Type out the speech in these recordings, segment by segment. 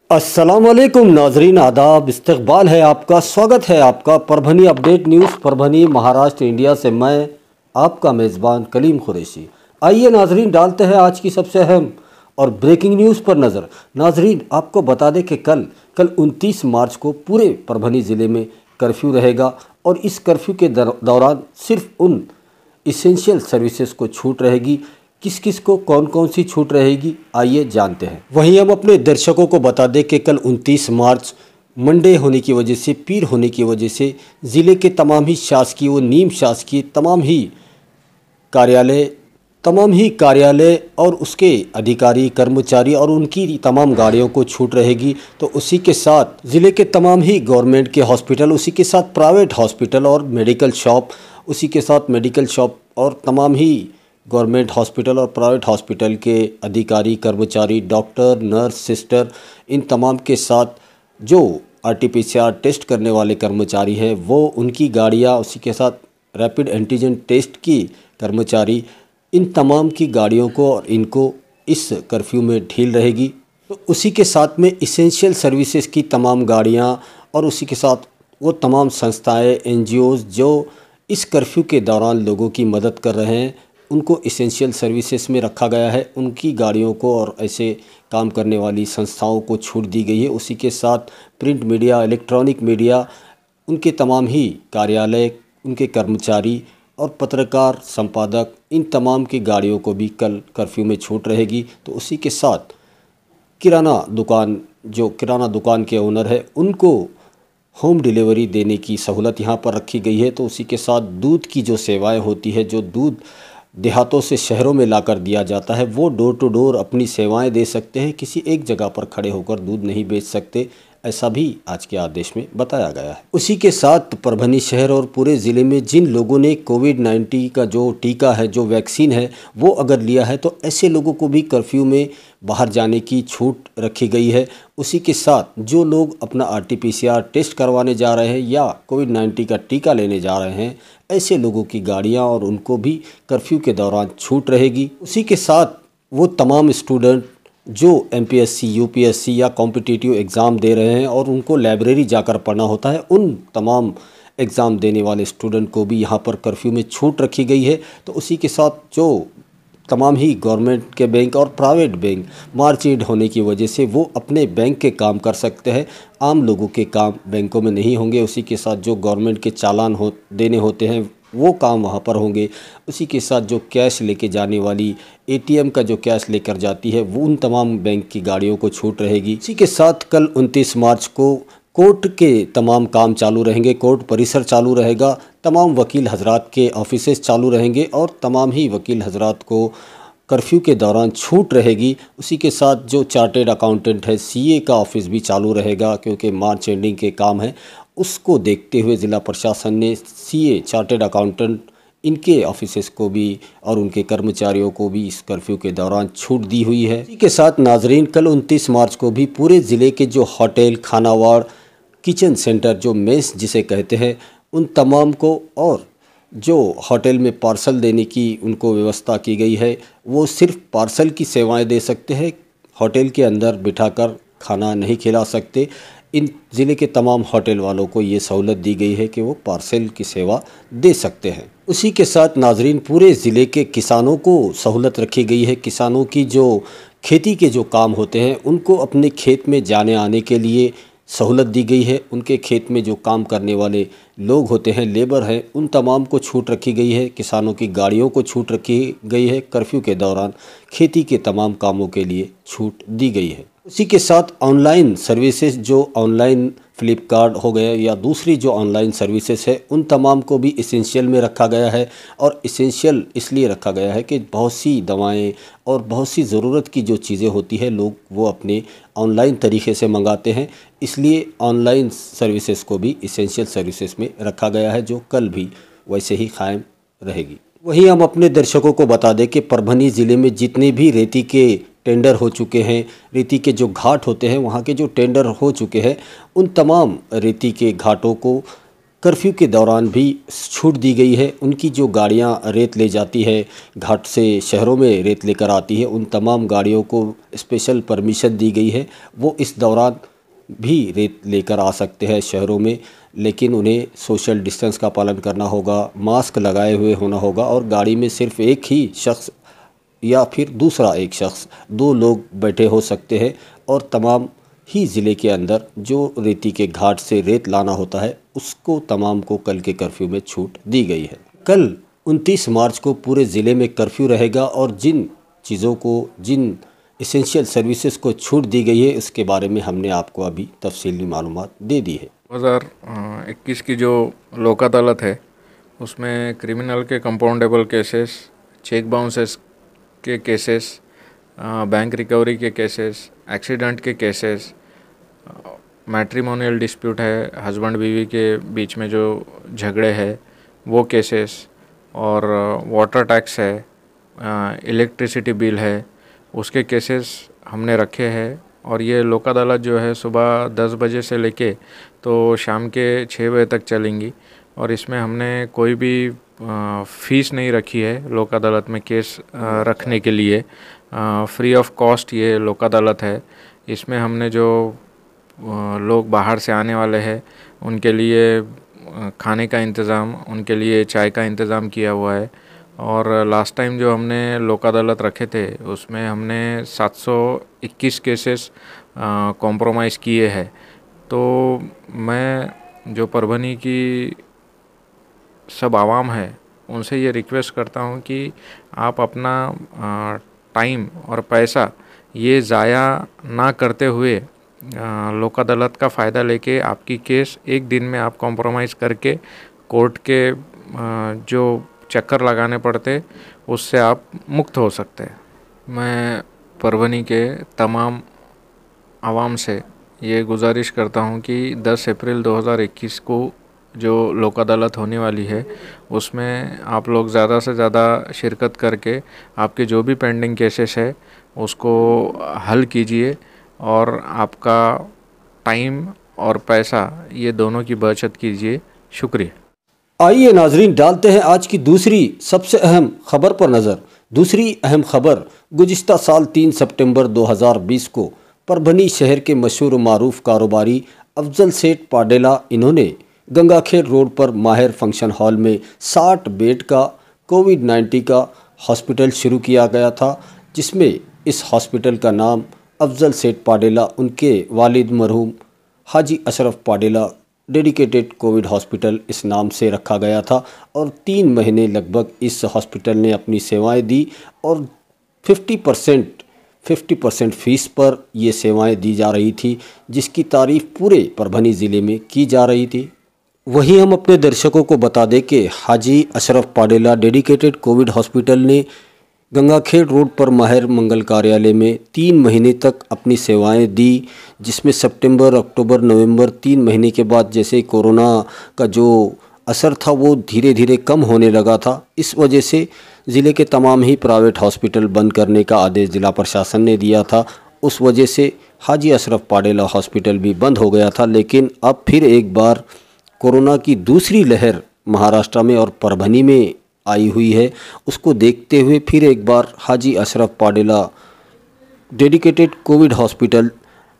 अस्सलामुअलैकुम नाजरीन, आदाब, इस्तकबाल है आपका, स्वागत है आपका Parbhani update news Parbhani Maharashtra India से। मैं आपका मेज़बान कलीम कुरैशी। आइए नाजरीन, डालते हैं आज की सबसे अहम और ब्रेकिंग न्यूज़ पर नज़र। नाजरीन, आपको बता दें कि कल 29 मार्च को पूरे परभनी ज़िले में कर्फ्यू रहेगा और इस कर्फ्यू के दौरान सिर्फ उन इसेंशियल सर्विसेज को छूट रहेगी। किस किस को कौन कौन सी छूट रहेगी, आइए जानते हैं। वहीं हम अपने दर्शकों को बता दें कि कल 29 मार्च मंडे होने की वजह से, पीर होने की वजह से ज़िले के तमाम ही शासकीय व नीम शासकीय तमाम ही कार्यालय और उसके अधिकारी कर्मचारी और उनकी तमाम गाड़ियों को छूट रहेगी। तो उसी के साथ ज़िले के तमाम ही गवर्नमेंट के हॉस्पिटल, उसी के साथ प्राइवेट हॉस्पिटल और मेडिकल शॉप, उसी के साथ मेडिकल शॉप और तमाम ही गवर्नमेंट हॉस्पिटल और प्राइवेट हॉस्पिटल के अधिकारी कर्मचारी, डॉक्टर, नर्स, सिस्टर, इन तमाम के साथ जो RT-PCR टेस्ट करने वाले कर्मचारी हैं वो, उनकी गाड़ियाँ, उसी के साथ रैपिड एंटीजन टेस्ट की कर्मचारी, इन तमाम की गाड़ियों को और इनको इस कर्फ्यू में ढील रहेगी। तो उसी के साथ में इसेंशियल सर्विसेज की तमाम गाड़ियाँ और उसी के साथ वो तमाम संस्थाएं, NGOs जो इस कर्फ्यू के दौरान लोगों की मदद कर रहे हैं, उनको इसेंशियल सर्विसेज में रखा गया है। उनकी गाड़ियों को और ऐसे काम करने वाली संस्थाओं को छूट दी गई है। उसी के साथ प्रिंट मीडिया, इलेक्ट्रॉनिक मीडिया, उनके तमाम ही कार्यालय, उनके कर्मचारी और पत्रकार, संपादक, इन तमाम की गाड़ियों को भी कल कर्फ्यू में छूट रहेगी। तो उसी के साथ किराना दुकान के ओनर है, उनको होम डिलीवरी देने की सहूलत यहाँ पर रखी गई है। तो उसी के साथ दूध की जो सेवाएं होती है, जो दूध देहातों से शहरों में लाकर दिया जाता है, वो डोर टू डोर अपनी सेवाएं दे सकते हैं, किसी एक जगह पर खड़े होकर दूध नहीं बेच सकते, ऐसा भी आज के आदेश में बताया गया है। उसी के साथ परभनी शहर और पूरे ज़िले में जिन लोगों ने कोविड-19 का जो टीका है, जो वैक्सीन है, वो अगर लिया है तो ऐसे लोगों को भी कर्फ्यू में बाहर जाने की छूट रखी गई है। उसी के साथ जो लोग अपना RT-PCR टेस्ट करवाने जा रहे हैं या कोविड-19 का टीका लेने जा रहे हैं, ऐसे लोगों की गाड़ियाँ और उनको भी कर्फ्यू के दौरान छूट रहेगी। उसी के साथ वो तमाम स्टूडेंट जो MPSC, UPSC या कॉम्पिटिटिव एग्ज़ाम दे रहे हैं और उनको लाइब्रेरी जाकर पढ़ना होता है, उन तमाम एग्ज़ाम देने वाले स्टूडेंट को भी यहाँ पर कर्फ्यू में छूट रखी गई है। तो उसी के साथ जो तमाम ही गवर्नमेंट के बैंक और प्राइवेट बैंक मार्चिड होने की वजह से वो अपने बैंक के काम कर सकते हैं, आम लोगों के काम बैंकों में नहीं होंगे। उसी के साथ जो गवर्नमेंट के चालान देने होते हैं वो काम वहाँ पर होंगे। उसी के साथ जो कैश लेके जाने वाली ATM का जो कैश लेकर जाती है, वो उन तमाम बैंक की गाड़ियों को छूट रहेगी। इसी के साथ कल 29 मार्च को कोर्ट के तमाम काम चालू रहेंगे, कोर्ट परिसर चालू रहेगा, तमाम वकील हजरात के ऑफिसेस चालू रहेंगे और तमाम ही वकील हजरात को कर्फ्यू के दौरान छूट रहेगी। उसी के साथ जो चार्टेड अकाउंटेंट है, CA का ऑफिस भी चालू रहेगा, क्योंकि मार्च एंडिंग के काम है, उसको देखते हुए ज़िला प्रशासन ने CA, चार्टेड अकाउंटेंट, इनके ऑफिसेस को भी और उनके कर्मचारियों को भी इस कर्फ्यू के दौरान छूट दी हुई है। इसी के साथ नाजरीन, कल 29 मार्च को भी पूरे ज़िले के जो होटल, खानावाड़, किचन सेंटर, जो मेस जिसे कहते हैं, उन तमाम को और जो होटल में पार्सल देने की उनको व्यवस्था की गई है, वो सिर्फ पार्सल की सेवाएं दे सकते हैं, होटल के अंदर बिठाकर खाना नहीं खिला सकते। इन ज़िले के तमाम होटल वालों को ये सहूलत दी गई है कि वो पार्सल की सेवा दे सकते हैं। उसी के साथ नाजरीन, पूरे ज़िले के किसानों को सहूलत रखी गई है। किसानों की जो खेती के जो काम होते हैं, उनको अपने खेत में जाने आने के लिए सहूलत दी गई है। उनके खेत में जो काम करने वाले लोग होते हैं, लेबर हैं, उन तमाम को छूट रखी गई है। किसानों की गाड़ियों को छूट रखी गई है। कर्फ्यू के दौरान खेती के तमाम कामों के लिए छूट दी गई है। उसी के साथ ऑनलाइन सर्विसेज, जो ऑनलाइन फ्लिपकार्ट हो गया या दूसरी जो ऑनलाइन सर्विसेज है, उन तमाम को भी इसेंशियल में रखा गया है। और इसेंशियल इसलिए रखा गया है कि बहुत सी दवाएं और बहुत सी ज़रूरत की जो चीज़ें होती है, लोग वो अपने ऑनलाइन तरीके से मंगाते हैं, इसलिए ऑनलाइन सर्विसेज को भी इसेंशियल सर्विसेज में रखा गया है, जो कल भी वैसे ही कायम रहेगी। वहीं हम अपने दर्शकों को बता दें कि परभनी ज़िले में जितने भी रेती के टेंडर हो चुके हैं, रेती के जो घाट होते हैं, वहाँ के जो टेंडर हो चुके हैं, उन तमाम रेती के घाटों को कर्फ्यू के दौरान भी छूट दी गई है। उनकी जो गाड़ियां रेत ले जाती है, घाट से शहरों में रेत लेकर आती है, उन तमाम गाड़ियों को स्पेशल परमिशन दी गई है। वो इस दौरान भी रेत लेकर आ सकते हैं शहरों में, लेकिन उन्हें सोशल डिस्टेंस का पालन करना होगा, मास्क लगाए हुए होना होगा और गाड़ी में सिर्फ एक ही शख्स या फिर दूसरा एक शख्स, 2 लोग बैठे हो सकते हैं। और तमाम ही ज़िले के अंदर जो रेती के घाट से रेत लाना होता है उसको तमाम को कल के कर्फ्यू में छूट दी गई है। कल 29 मार्च को पूरे ज़िले में कर्फ्यू रहेगा और जिन चीज़ों को, जिन एसेंशियल सर्विसेज को छूट दी गई है उसके बारे में हमने आपको अभी तफसीली मालूमात दे दी है। 2021 की जो लोक अदालत है उसमें क्रिमिनल के कंपाउंडेबल केसेस, चेक बाउंसेस के केसेस, बैंक रिकवरी के केसेस, एक्सीडेंट के केसेस, मैट्रिमोनियल डिस्प्यूट है, हस्बैंड बीवी के बीच में जो झगड़े हैं वो केसेस, और वाटर टैक्स है, इलेक्ट्रिसिटी बिल है, उसके केसेस हमने रखे हैं। और ये लोक अदालत जो है सुबह 10 बजे से लेके तो शाम के 6 बजे तक चलेंगी। और इसमें हमने कोई भी फ़ीस नहीं रखी है लोक अदालत में केस रखने के लिए। फ्री ऑफ कॉस्ट ये लोक अदालत है। इसमें हमने जो लोग बाहर से आने वाले हैं उनके लिए खाने का इंतज़ाम, उनके लिए चाय का इंतज़ाम किया हुआ है। और लास्ट टाइम जो हमने लोक अदालत रखे थे उसमें हमने 721 केसेस कॉम्प्रोमाइज़ किए हैं। तो मैं जो परभनी की सब आवाम है उनसे ये रिक्वेस्ट करता हूँ कि आप अपना टाइम और पैसा ये ज़ाया ना करते हुए लोक अदालत का फ़ायदा लेके आपकी केस एक दिन में आप कॉम्प्रोमाइज़ करके कोर्ट के जो चक्कर लगाने पड़ते उससे आप मुक्त हो सकते हैं। मैं परभनी के तमाम आवाम से ये गुजारिश करता हूँ कि 10 अप्रैल 2021 को जो लोक अदालत होने वाली है उसमें आप लोग ज़्यादा से ज़्यादा शिरकत करके आपके जो भी पेंडिंग केसेस है उसको हल कीजिए और आपका टाइम और पैसा ये दोनों की बचत कीजिए। शुक्रिया। आइए नाजरीन, डालते हैं आज की दूसरी सबसे अहम खबर पर नज़र। दूसरी अहम खबर, गुज़िश्ता साल 3 सितंबर 2020 को परभनी शहर के मशहूर मारूफ कारोबारी अफजल सेठ पाडेला, इन्होंने गंगाखेड़ रोड पर माहिर फंक्शन हॉल में 60 बेड का कोविड-19 का हॉस्पिटल शुरू किया गया था, जिसमें इस हॉस्पिटल का नाम अफजल सेठ पाडेला, उनके वालिद मरहूम Haji Ashraf Padela dedicated Covid hospital इस नाम से रखा गया था। और 3 महीने लगभग इस हॉस्पिटल ने अपनी सेवाएं दी और 50% फ़ीस पर ये सेवाएं दी जा रही थी, जिसकी तारीफ़ पूरे परभनी ज़िले में की जा रही थी। वहीं हम अपने दर्शकों को बता दें कि Haji Ashraf Padela dedicated Covid hospital ने गंगाखेड़ रोड पर माहिर मंगल कार्यालय में 3 महीने तक अपनी सेवाएं दी, जिसमें सितंबर, अक्टूबर, नवंबर 3 महीने के बाद जैसे कोरोना का जो असर था वो धीरे धीरे कम होने लगा था। इस वजह से ज़िले के तमाम ही प्राइवेट हॉस्पिटल बंद करने का आदेश ज़िला प्रशासन ने दिया था। उस वजह से हाजी अशरफ पाडेला हॉस्पिटल भी बंद हो गया था। लेकिन अब फिर एक बार कोरोना की दूसरी लहर महाराष्ट्र में और परभनी में आई हुई है, उसको देखते हुए फिर एक बार Haji Ashraf Padela dedicated Covid hospital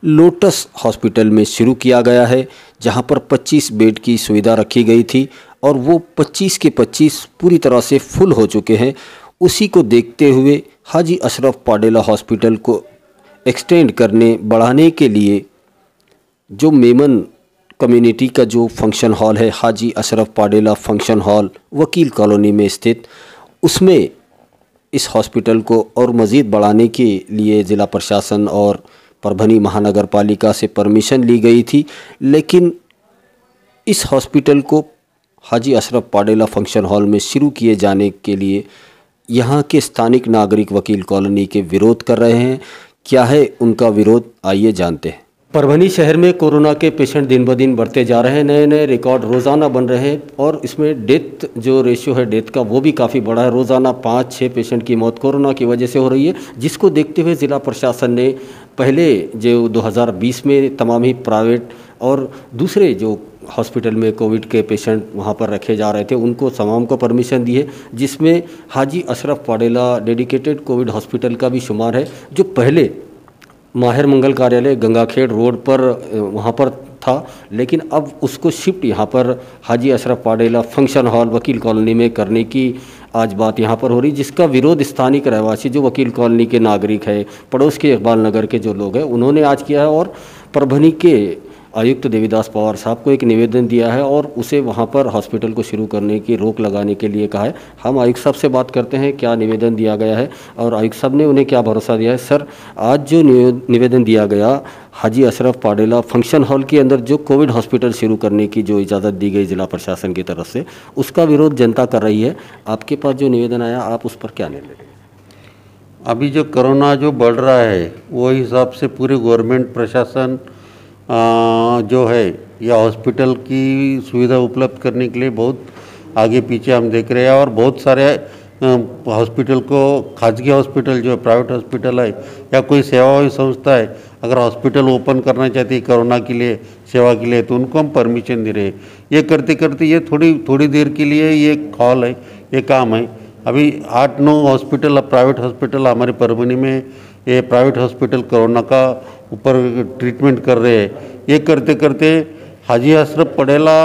Lotus hospital में शुरू किया गया है, जहां पर 25 बेड की सुविधा रखी गई थी और वो 25 के 25 पूरी तरह से फुल हो चुके हैं। उसी को देखते हुए हाजी अशरफ पाडेला हॉस्पिटल को एक्सटेंड करने, बढ़ाने के लिए जो मेमन कम्युनिटी का जो फंक्शन हॉल है, हाजी अशरफ पाडेला फंक्शन हॉल वकील कॉलोनी में स्थित, उसमें इस हॉस्पिटल को और मज़ीद बढ़ाने के लिए ज़िला प्रशासन और परभनी महानगर पालिका से परमिशन ली गई थी। लेकिन इस हॉस्पिटल को हाजी अशरफ पाडेला फंक्शन हॉल में शुरू किए जाने के लिए यहाँ के स्थानिक नागरिक वकील कॉलोनी के विरोध कर रहे हैं। क्या है उनका विरोध, आइए जानते हैं। परभनी शहर में कोरोना के पेशेंट दिन ब दिन बढ़ते जा रहे हैं, नए नए रिकॉर्ड रोज़ाना बन रहे हैं और इसमें डेथ जो रेशियो है डेथ का वो भी काफ़ी बड़ा है। रोज़ाना 5-6 पेशेंट की मौत कोरोना की वजह से हो रही है, जिसको देखते हुए ज़िला प्रशासन ने पहले जो 2020 में तमाम ही प्राइवेट और दूसरे जो हॉस्पिटल में कोविड के पेशेंट वहाँ पर रखे जा रहे थे, उनको तमाम को परमिशन दी है, जिसमें Haji Ashraf Padela dedicated Covid hospital का भी शुमार है, जो पहले माहिर मंगल कार्यालय गंगाखेड़ रोड पर वहाँ पर था, लेकिन अब उसको शिफ्ट यहाँ पर हाजी अशरफ पाडेला फंक्शन हॉल वकील कॉलोनी में करने की आज बात यहाँ पर हो रही, जिसका विरोध स्थानीय रहवासी जो वकील कॉलोनी के नागरिक है, पड़ोस के इकबाल नगर के जो लोग हैं, उन्होंने आज किया है और परभनी के आयुक्त देवीदास पवार साहब को एक निवेदन दिया है और उसे वहां पर हॉस्पिटल को शुरू करने की रोक लगाने के लिए कहा है। हम आयुक्त साहब से बात करते हैं क्या निवेदन दिया गया है और आयुक्त साहब ने उन्हें क्या भरोसा दिया है। सर, आज जो निवेदन दिया गया हाजी अशरफ पाडेला फंक्शन हॉल के अंदर जो कोविड हॉस्पिटल शुरू करने की जो इजाज़त दी गई जिला प्रशासन की तरफ से, उसका विरोध जनता कर रही है, आपके पास जो निवेदन आया आप उस पर क्या निर्णय लेंगे? अभी जो कोरोना जो बढ़ रहा है वो हिसाब से पूरे गवर्नमेंट प्रशासन जो है या हॉस्पिटल की सुविधा उपलब्ध करने के लिए बहुत आगे पीछे हम देख रहे हैं और बहुत सारे हॉस्पिटल को खाजगी हॉस्पिटल जो प्राइवेट हॉस्पिटल है या कोई सेवाभावी संस्था है, अगर हॉस्पिटल ओपन करना चाहती है कोरोना के लिए सेवा के लिए, तो उनको हम परमिशन दे रहे हैं। ये करते करते ये थोड़ी देर के लिए ये कॉल है, ये काम है। अभी 8-9 हॉस्पिटल प्राइवेट हॉस्पिटल हमारे परभनी में ये प्राइवेट हॉस्पिटल कोरोना का ऊपर ट्रीटमेंट कर रहे हैं। ये करते करते हाजी अशरफ पाडेला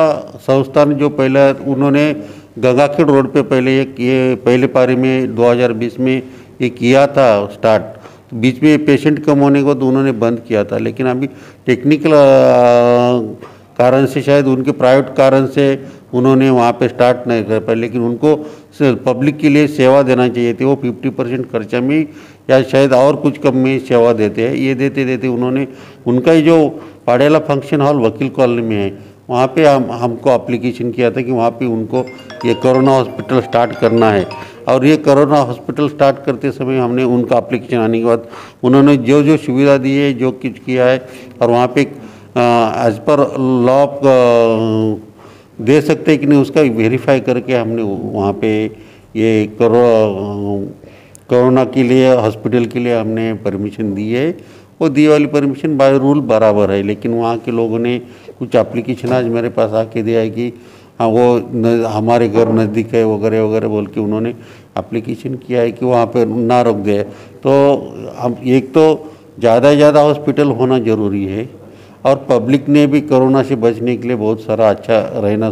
संस्थान जो पहले उन्होंने गंगाखेड़ रोड पे पहले ये पहले पारी में 2020 में ये किया था स्टार्ट, तो बीच में पेशेंट कम होने के बाद उन्होंने बंद किया था, लेकिन अभी टेक्निकल कारण से शायद उनके प्राइवेट कारण से उन्होंने वहाँ पे स्टार्ट नहीं कर पाए, लेकिन उनको पब्लिक के लिए सेवा देना चाहिए थी। वो 50% खर्चा में या शायद और कुछ कम में सेवा देते हैं। ये देते देते उन्होंने उनका ही जो पाडेला फंक्शन हॉल वकील कॉलोनी में है, वहाँ पे हमको एप्लीकेशन किया था कि वहाँ पे उनको ये कोरोना हॉस्पिटल स्टार्ट करना है। और ये कोरोना हॉस्पिटल स्टार्ट करते समय हमने उनका एप्लीकेशन आने के बाद उन्होंने जो जो सुविधा दी है, जो कुछ किया है, और वहाँ पे एज पर लॉ दे सकते हैं कि नहीं उसका वेरीफाई करके हमने वहाँ पे ये कोरोना के लिए हॉस्पिटल के लिए हमने परमिशन दी है। वो दी वाली परमिशन बाय रूल बराबर है, लेकिन वहाँ के लोगों ने कुछ एप्लीकेशन आज मेरे पास आके दिया है कि हाँ वो हमारे घर नज़दीक है वगैरह वगैरह बोल के उन्होंने एप्लीकेशन किया है कि वहाँ पे ना रोक दे। तो हम एक तो ज़्यादा से ज़्यादा हॉस्पिटल होना ज़रूरी है और पब्लिक ने भी कोरोना से बचने के लिए बहुत सारा अच्छा रहना,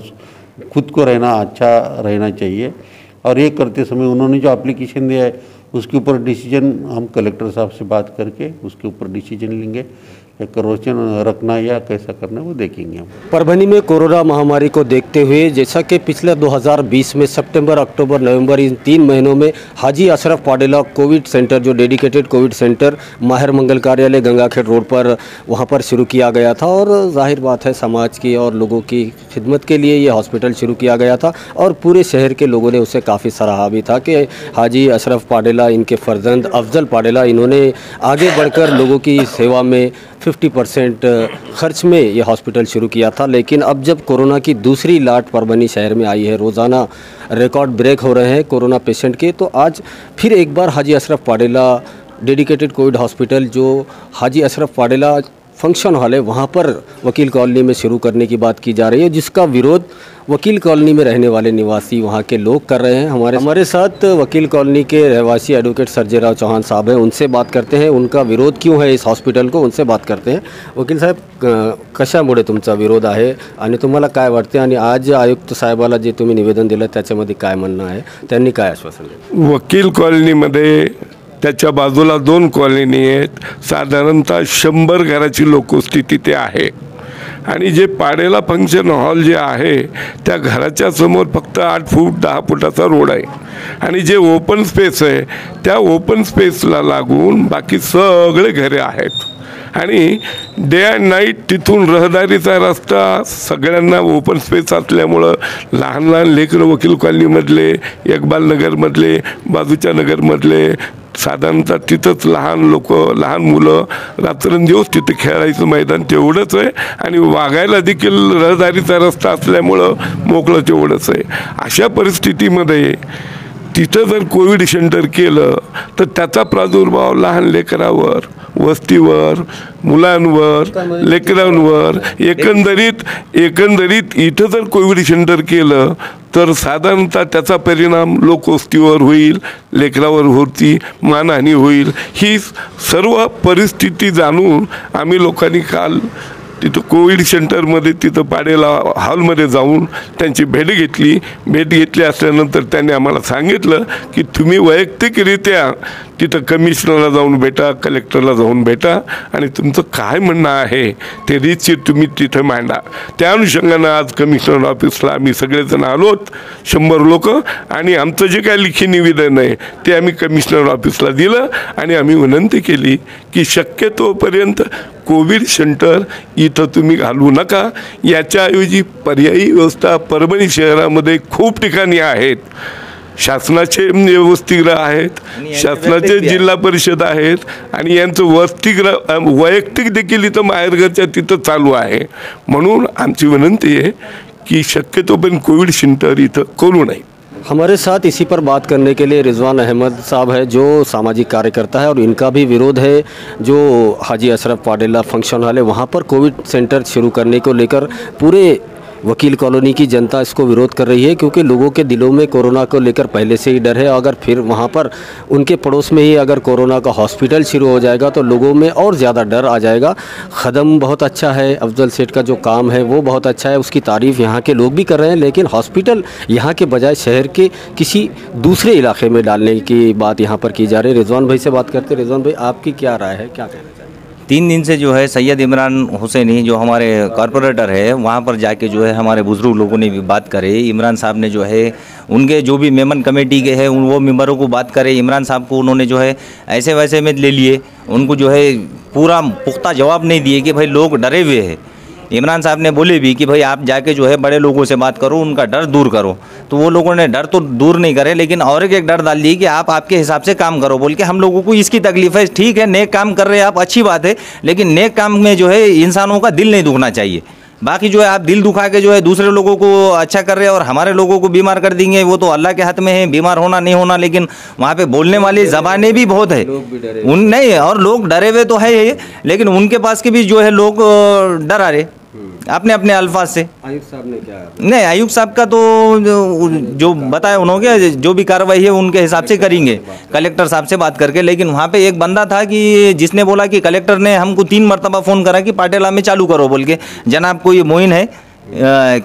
खुद को रहना अच्छा रहना चाहिए। और ये करते समय उन्होंने जो एप्लीकेशन दिया है उसके ऊपर डिसीजन हम कलेक्टर साहब से बात करके उसके ऊपर डिसीजन लेंगे, करोचन रखना या कैसा करना वो देखेंगे हम। परभनी में कोरोना महामारी को देखते हुए जैसा कि पिछले 2020 में सितंबर, अक्टूबर, नवंबर इन 3 महीनों में हाजी अशरफ पाडेला कोविड सेंटर जो डेडिकेटेड कोविड सेंटर माहिर मंगल कार्यालय गंगाखेड़ रोड पर वहां पर शुरू किया गया था और जाहिर बात है समाज की और लोगों की खिदमत के लिए ये हॉस्पिटल शुरू किया गया था और पूरे शहर के लोगों ने उसे काफ़ी सराहा भी था कि हाजी अशरफ पाडेला, इनके फर्जंद अफजल पाडेला, इन्होंने आगे बढ़कर लोगों की सेवा में 50% खर्च में ये हॉस्पिटल शुरू किया था। लेकिन अब जब कोरोना की दूसरी लाट परभनी शहर में आई है, रोज़ाना रिकॉर्ड ब्रेक हो रहे हैं कोरोना पेशेंट के, तो आज फिर एक बार Haji Ashraf Padela dedicated Covid hospital जो हाजी अशरफ पाडेला फंक्शन हॉल है वहाँ पर वकील कॉलोनी में शुरू करने की बात की जा रही है, जिसका विरोध वकील कॉलोनी में रहने वाले निवासी वहाँ के लोग कर रहे हैं। हमारे साथ वकील कॉलोनी के रहवासी एडवोकेट सर्जेराव चौहान साहब हैं, उनसे बात करते हैं उनका विरोध क्यों है इस हॉस्पिटल को, उनसे बात करते हैं। वकील साहेब, कशामुळे तुमचा विरोध आहे आणि तुम्हाला काय वाटते आणि आज आयुक्त साहेबाला जे तुम्ही निवेदन दिलं त्याच्यामध्ये काय म्हणणं आहे, त्यांनी काय आश्वासन दिलं? वकील कॉलनीमध्ये त्याच्या बाजूला 2 कॉलनी आहेत, साधारणतः 100 घराची लोकवस्ती ते आहे आणि जे पाडेला फंक्शन हॉल जे आहे त्या घराच्या समोर फक्त 8 फूट 10 फुटाचा रोड आहे आणि जे ओपन स्पेस आहे त्या ओपन स्पेसला लागून बाकी सगळे घरे आहेत आणि डे अँड नाईट तिथून रहदारीचा रस्ता सगळ्यांना ओपन स्पेस असल्यामुळं लहान लहान लेकरं वकील कॉलनीमधले, इकबाल नगरमधले, बाजूच्या नगरमधले साधारणतः तिथंच लहान लोक, लहान मुलं रात्रंदिवस तिथे खेळायचं मैदान तेवढंच आहे आणि वागायला देखील रहदारीचा रस्ता असल्यामुळं मोकळं तेवढंच आहे। अशा परिस्थितीमध्ये तिथं जर कोविड सेंटर केलं तर त्याचा प्रादुर्भाव लहान लेकरावर, वस्तीवर, मुलांवर, लेकरांवर एकंदरीत इथं जर कोविड सेंटर केलं तर साधारणतः त्याचा परिणाम लोकवस्तीवर होईल, लेकरावर होती, मानहानी होईल. ही सर्व परिस्थिती जाणून आम्ही लोकांनी काल तिथं कोविड सेंटरमध्ये तिथं पाडेला हॉलमध्ये जाऊन त्यांची भेट घेतली असल्यानंतर त्यांनी आम्हाला सांगितलं की तुम्ही वैयक्तिकरित्या तिथं कमिशनरला जाऊन भेटा, कलेक्टरला जाऊन भेटा आणि तुमचं काय म्हणणं आहे ते रीतशीर तुम्ही तिथं मांडा. त्या अनुषंगानं आज कमिशनर ऑफिसला आम्ही सगळेजण आलोत, 100 लोक, आणि आमचं जे काय लिखी निवेदन आहे ते आम्ही कमिशनर ऑफिसला दिलं आणि आम्ही विनंती केली की शक्यतोपर्यंत कोविड सेंटर इथं तुम्ही घालवू नका. याच्याऐवजी पर्यायी व्यवस्था परभणी शहरामध्ये खूप ठिकाणी आहेत. शासनाचे वसतिगृह आहेत, शासनाचे जिल्हा परिषद आहेत आणि यांचं वसतिगृह वैयक्तिक देखील इथं माहेरघरच्या तिथं चालू आहे. म्हणून आमची विनंती आहे की शक्यतो पण कोविड सेंटर इथं करू नये. हमारे साथ इसी पर बात करने के लिए रिजवान अहमद साहब है, जो सामाजिक कार्यकर्ता है और इनका भी विरोध है जो हाजी अशरफ पाडेला फंक्शन हॉल है वहाँ पर कोविड सेंटर शुरू करने को लेकर पूरे वकील कॉलोनी की जनता इसको विरोध कर रही है, क्योंकि लोगों के दिलों में कोरोना को लेकर पहले से ही डर है. अगर फिर वहाँ पर उनके पड़ोस में ही अगर कोरोना का हॉस्पिटल शुरू हो जाएगा तो लोगों में और ज़्यादा डर आ जाएगा. ख़दम बहुत अच्छा है, अफजल सेठ का जो काम है वो बहुत अच्छा है, उसकी तारीफ़ यहाँ के लोग भी कर रहे हैं, लेकिन हॉस्पिटल यहाँ के बजाय शहर के किसी दूसरे इलाके में डालने की बात यहाँ पर की जा रही है. रिजवान भाई से बात करते. रिजवान भाई, आपकी क्या राय है, क्या कहना चाहिए? 3 दिन से जो है सैयद इमरान हुसैनी जो हमारे कॉरपोरेटर है वहाँ पर जाके जो है हमारे बुजुर्ग लोगों ने भी बात करे. इमरान साहब ने जो है उनके जो भी मेमन कमेटी के हैं वो मेंबरों को बात करे. इमरान साहब को उन्होंने जो है ऐसे वैसे में ले लिए, उनको जो है पूरा पुख्ता जवाब नहीं दिए कि भाई लोग डरे हुए हैं. इमरान साहब ने बोले भी कि भाई आप जाके जो है बड़े लोगों से बात करो, उनका डर दूर करो. तो वो लोगों ने डर तो दूर नहीं करे, लेकिन और एक डर डाल दी कि आप आपके हिसाब से काम करो बोल के. हम लोगों को इसकी तकलीफ है. ठीक है, नेक काम कर रहे हैं आप, अच्छी बात है, लेकिन नेक काम में जो है इंसानों का दिल नहीं दुखना चाहिए. बाकी जो है आप दिल दुखा के जो है दूसरे लोगों को अच्छा कर रहे हैं और हमारे लोगों को बीमार कर देंगे, वो तो अल्लाह के हाथ में है, बीमार होना नहीं होना. लेकिन वहाँ पे बोलने वाली ज़बानें भी बहुत है उन नहीं, और लोग डरे हुए तो है ही, लेकिन उनके पास के भी जो है लोग डरा रहे अपने अपने अल्फाज से. आयुक्त साहब ने क्या नहीं, आयुक्त साहब का तो जो बताया उन्होंने, जो भी कार्रवाई है उनके हिसाब से करेंगे कलेक्टर साहब से बात करके. लेकिन वहाँ पे एक बंदा था कि जिसने बोला कि कलेक्टर ने हमको 3 मरतबा फ़ोन करा कि पाटेला में चालू करो बोल के. जनाब कोई मोइन है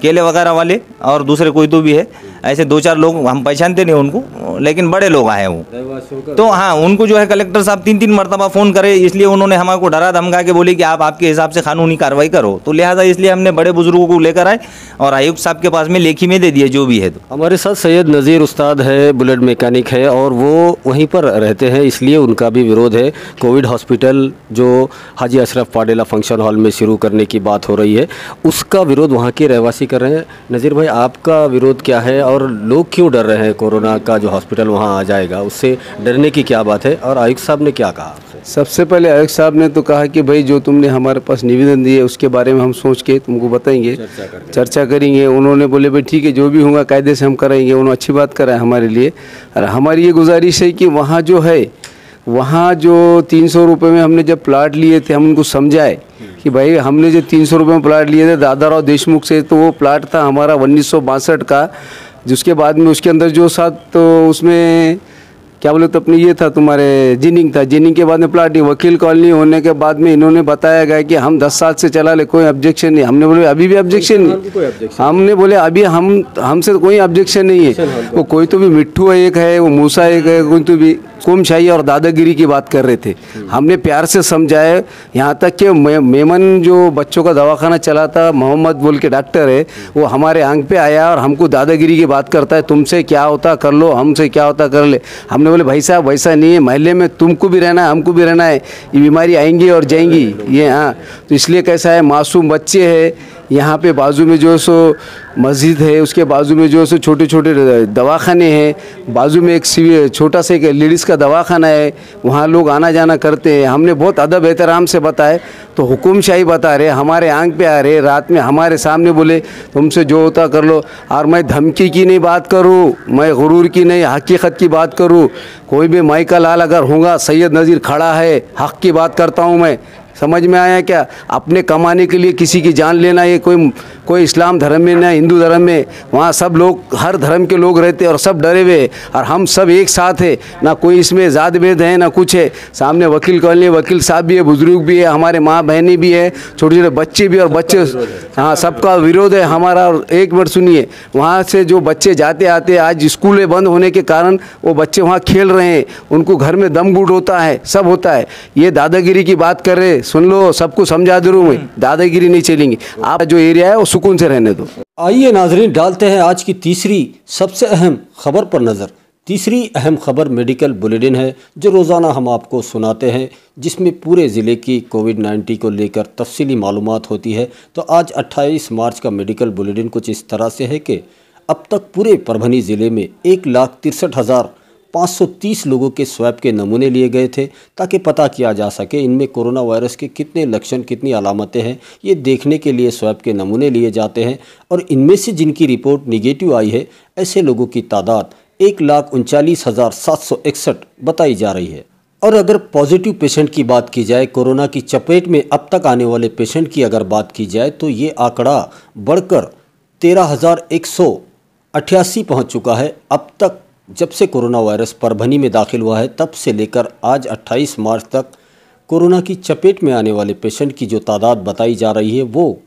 केले वगैरह वाले और दूसरे कोई तो भी है, ऐसे 2-4 लोग हम पहचानते नहीं उनको, लेकिन बड़े लोग आए वो. तो हाँ, उनको जो है कलेक्टर साहब 3-3 मरतबा फ़ोन करे, इसलिए उन्होंने हमको डरा धमका के बोले कि आप आपके हिसाब से कानूनी कार्रवाई करो. तो लिहाजा इसलिए हमने बड़े बुजुर्गों को लेकर आए और आयुक्त साहब के पास में लेखी में दे दिए जो भी है. तो हमारे साथ सैयद नज़ीर उस्ताद है, बुलेट मैकेनिक है और वो वहीं पर रहते हैं, इसलिए उनका भी विरोध है. कोविड हॉस्पिटल जो हाजी अशरफ पाडेला फंक्शन हॉल में शुरू करने की बात हो रही है, उसका विरोध वहाँ के रहवासी कर रहे हैं. नज़ीर भाई, आपका विरोध क्या है और लोग क्यों डर रहे हैं कोरोना का जो हॉस्पिटल वहाँ आ जाएगा, उससे डरने की क्या बात है? और आयुक्त साहब ने क्या कहा? सबसे पहले आयुक्त साहब ने तो कहा कि भाई जो तुमने हमारे पास निवेदन दिए उसके बारे में हम सोच के तुमको बताएंगे, चर्चा करेंगे. उन्होंने बोले भाई ठीक है, जो भी होगा कायदे से हम कराएंगे. उन्होंने अच्छी बात करा है हमारे लिए. और हमारी ये गुजारिश है कि वहाँ जो है, वहाँ जो 300 रुपये में हमने जब प्लाट लिए थे, हम उनको समझाए कि भाई हमने जो 300 रुपये में प्लाट लिए थे दादाराव देशमुख से, तो वो प्लाट था हमारा 1962 का. जिसके बाद में उसके अंदर जो साथ तो उसमें क्या बोले तो अपने ये था तुम्हारे जिनिंग था. जिनिंग के बाद में प्लाट नहीं, वकील कॉलोनी होने के बाद में इन्होंने बताया गया कि हम 10 साल से चला ले, कोई ऑब्जेक्शन नहीं. हमने बोले अभी भी ऑब्जेक्शन नहीं. हमने बोले अभी हमसे तो कोई ऑब्जेक्शन नहीं है. वो कोई तो भी मिट्ठू एक है, वो मूसा एक है, कोई तो भी कोमशाही और दादागिरी की बात कर रहे थे. हमने प्यार से समझाया. यहाँ तक कि मेमन जो बच्चों का दवाखाना चलाता, मोहम्मद बोल के डॉक्टर है, वो हमारे आंख पे आया और हमको दादागिरी की बात करता है. तुमसे क्या होता कर लो, हमसे क्या होता कर ले. हमने बोले भाई साहब वैसा नहीं है, महल्ले में तुमको भी रहना है, हमको भी रहना है, ये बीमारी आएंगी और जाएंगी ये. हाँ, तो इसलिए कैसा है, मासूम बच्चे हैं, यहाँ पे बाजू में जो है सो मस्जिद है, उसके बाजू में जो है सो छोटे छोटे दवाखाने हैं, बाजू में एक छोटा सा एक लेडीज़ का दवाखाना है, वहाँ लोग आना जाना करते हैं। हमने बहुत अदब एहतराम से बताए तो हुकुमशाही बता रहे, हमारे आंख पे आ रहे, रात में हमारे सामने बोले तुमसे जो होता कर लो। और मैं धमकी की नहीं बात करूँ, मैं गुरूर की नहीं हकीकत की बात करूँ। कोई भी माई का लाल अगर होगा, सैयद नज़ीर खड़ा है, हक़ की बात करता हूँ मैं। समझ में आया क्या? अपने कमाने के लिए किसी की जान लेना, ये कोई इस्लाम धर्म में ना हिंदू धर्म में, वहाँ सब लोग हर धर्म के लोग रहते हैं और सब डरे हुए हैं और हम सब एक साथ है, ना कोई इसमें जात भेद है ना कुछ है। सामने वकील कॉलोनी वकील साहब भी है, बुजुर्ग भी है, हमारे माँ बहनें भी है, छोटे छोटे बच्चे भी, और बच्चे हाँ सबका विरोध है हमारा। और एक मिनट सुनिए, वहाँ से जो बच्चे जाते आते, आज स्कूलें बंद होने के कारण वो बच्चे वहाँ खेल रहे हैं, उनको घर में दम घुट होता है, सब होता है। ये दादागिरी की बात कर रहे, सुन लो, सबको समझा दे रहा हूँ मैं, दादागिरी नहीं चलेंगी। आप जो एरिया है वो सुकून से रहने दो। आइए नाजरीन, डालते हैं आज की तीसरी सबसे अहम खबर पर नज़र। तीसरी अहम खबर मेडिकल बुलेटिन है जो रोज़ाना हम आपको सुनाते हैं, जिसमें पूरे ज़िले की कोविड-19 को लेकर तफसीली मालूमात होती है। तो आज 28 मार्च का मेडिकल बुलेटिन कुछ इस तरह से है कि अब तक पूरे परभनी ज़िले में 1,63,530 लोगों के स्वैब के नमूने लिए गए थे, ताकि पता किया जा सके इनमें कोरोना वायरस के कितने लक्षण, कितनी अलामतें हैं। ये देखने के लिए स्वैब के नमूने लिए जाते हैं और इनमें से जिनकी रिपोर्ट निगेटिव आई है, ऐसे लोगों की तादाद 1,39,761 बताई जा रही है। और अगर पॉजिटिव पेशेंट की बात की जाए, कोरोना की चपेट में अब तक आने वाले पेशेंट की अगर बात की जाए, तो ये आंकड़ा बढ़कर 13,188 पहुँच चुका है। अब तक जब से कोरोना वायरस परभनी में दाखिल हुआ है, तब से लेकर आज 28 मार्च तक कोरोना की चपेट में आने वाले पेशेंट की जो तादाद बताई जा रही है वो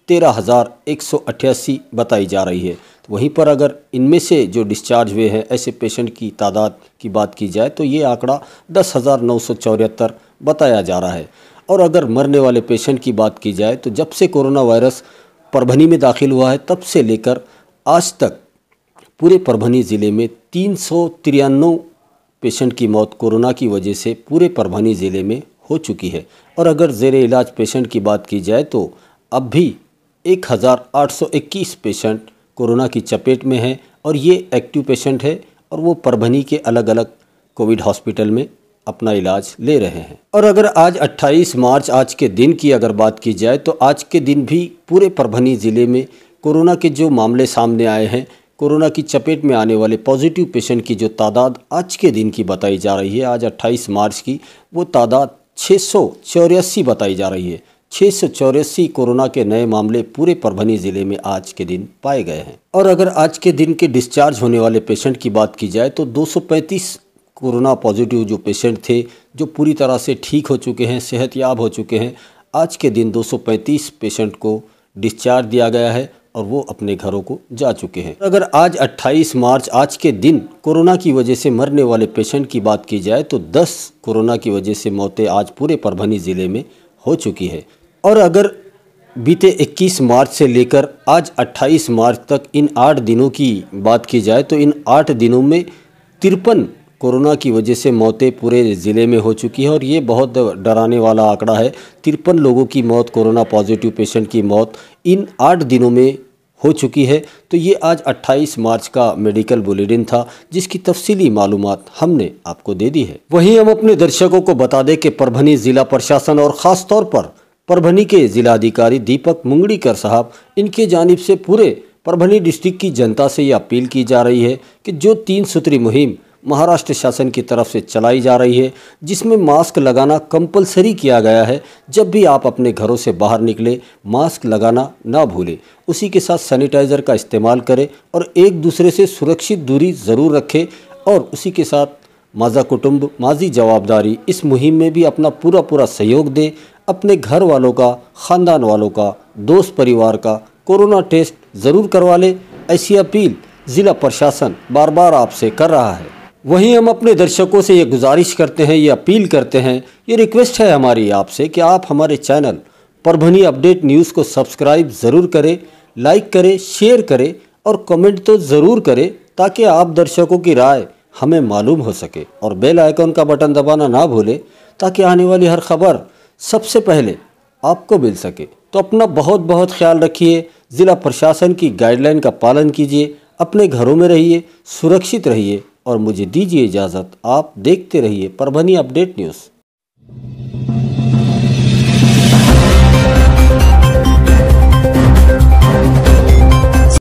13,188 बताई जा रही है। वहीं पर अगर इनमें से जो डिस्चार्ज हुए हैं ऐसे पेशेंट की तादाद की बात की जाए, तो ये आंकड़ा 10,974 बताया जा रहा है। और अगर मरने वाले पेशेंट की बात की जाए, तो जब से कोरोना वायरस परभनी में दाखिल हुआ है, तब से लेकर आज तक पूरे परभनी ज़िले में 393 पेशेंट की मौत कोरोना की वजह से पूरे परभनी ज़िले में हो चुकी है। और अगर ज़ेरे इलाज पेशेंट की बात की जाए, तो अब भी 1,821 पेशेंट कोरोना की चपेट में हैं और ये एक्टिव पेशेंट है और वो परभनी के अलग अलग कोविड हॉस्पिटल में अपना इलाज ले रहे हैं। और अगर आज 28 मार्च आज के दिन की अगर बात की जाए, तो आज के दिन भी पूरे परभनी ज़िले में कोरोना के जो मामले सामने आए हैं, कोरोना की चपेट में आने वाले पॉजिटिव पेशेंट की जो तादाद आज के दिन की बताई जा रही है, आज 28 मार्च की, वो तादाद 684 बताई जा रही है। 684 कोरोना के नए मामले पूरे परभनी ज़िले में आज के दिन पाए गए हैं। और अगर आज के दिन के डिस्चार्ज होने वाले पेशेंट की बात की जाए, तो 235 कोरोना पॉजिटिव जो पेशेंट थे, जो पूरी तरह से ठीक हो चुके हैं, सेहतयाब हो चुके हैं, आज के दिन 235 पेशेंट को डिस्चार्ज दिया गया है और वो अपने घरों को जा चुके हैं। अगर आज 28 मार्च आज के दिन कोरोना की वजह से मरने वाले पेशेंट की बात की जाए, तो 10 कोरोना की वजह से मौतें आज पूरे परभनी ज़िले में हो चुकी है। और अगर बीते 21 मार्च से लेकर आज 28 मार्च तक इन 8 दिनों की बात की जाए, तो इन 8 दिनों में 53 कोरोना की वजह से मौतें पूरे ज़िले में हो चुकी है। और ये बहुत डराने वाला आंकड़ा है। 53 लोगों की मौत, कोरोना पॉजिटिव पेशेंट की मौत इन 8 दिनों में हो चुकी है। तो ये आज 28 मार्च का मेडिकल बुलेटिन था, जिसकी तफसीली मालूमात हमने आपको दे दी है। वहीं हम अपने दर्शकों को बता दें कि परभनी ज़िला प्रशासन और ख़ास तौर पर परभनी के ज़िलाधिकारी दीपक मुंगड़ीकर साहब, इनके जानिब से पूरे परभनी डिस्ट्रिक्ट की जनता से ये अपील की जा रही है कि जो 3 सूत्री मुहिम महाराष्ट्र शासन की तरफ से चलाई जा रही है, जिसमें मास्क लगाना कंपलसरी किया गया है। जब भी आप अपने घरों से बाहर निकले, मास्क लगाना ना भूलें। उसी के साथ सैनिटाइज़र का इस्तेमाल करें और एक दूसरे से सुरक्षित दूरी ज़रूर रखें। और उसी के साथ माज़ा कुटुंब माज़ी जवाबदारी, इस मुहिम में भी अपना पूरा सहयोग दें। अपने घर वालों का, ख़ानदान वालों का, दोस्त परिवार का कोरोना टेस्ट ज़रूर करवा लें। ऐसी अपील ज़िला प्रशासन बार बार आपसे कर रहा है। वहीं हम अपने दर्शकों से ये गुजारिश करते हैं, ये अपील करते हैं, ये रिक्वेस्ट है हमारी आपसे कि आप हमारे चैनल परभनी अपडेट न्यूज़ को सब्सक्राइब ज़रूर करें, लाइक करें, शेयर करें और कमेंट तो ज़रूर करें, ताकि आप दर्शकों की राय हमें मालूम हो सके। और बेल आइकन का बटन दबाना ना भूलें, ताकि आने वाली हर खबर सबसे पहले आपको मिल सके। तो अपना बहुत बहुत ख्याल रखिए, ज़िला प्रशासन की गाइडलाइन का पालन कीजिए, अपने घरों में रहिए, सुरक्षित रहिए और मुझे दीजिए इजाज़त। आप देखते रहिए परभनी अपडेट न्यूज़।